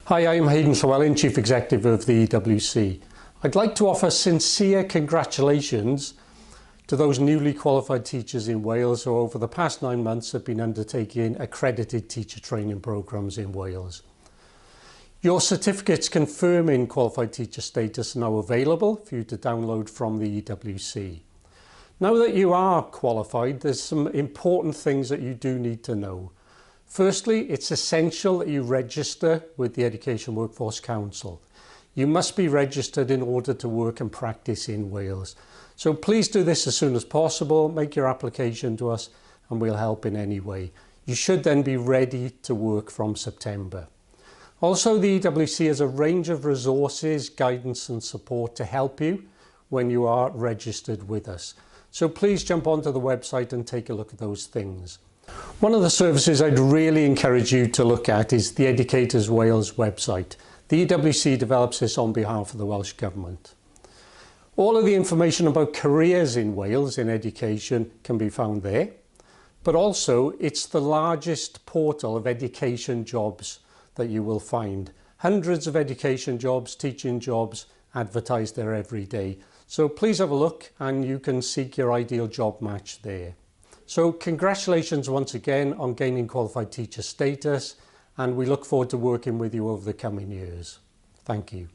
Hi, I'm Hayden Llewellyn, Chief Executive of the EWC. I'd like to offer sincere congratulations to those newly qualified teachers in Wales who over the past 9 months have been undertaking accredited teacher training programmes in Wales. Your certificates confirming qualified teacher status are now available for you to download from the EWC. Now that you are qualified, there's some important things that you do need to know. Firstly, it's essential that you register with the Education Workforce Council. You must be registered in order to work and practice in Wales. So please do this as soon as possible, make your application to us and we'll help in any way. You should then be ready to work from September. Also, the EWC has a range of resources, guidance and support to help you when you are registered with us. So please jump onto the website and take a look at those things. One of the services I'd really encourage you to look at is the Educators Wales website. The EWC develops this on behalf of the Welsh Government. All of the information about careers in Wales in education can be found there, but also it's the largest portal of education jobs that you will find. Hundreds of education jobs, teaching jobs advertised there every day. So please have a look and you can seek your ideal job match there. So congratulations once again on gaining qualified teacher status, and we look forward to working with you over the coming years. Thank you.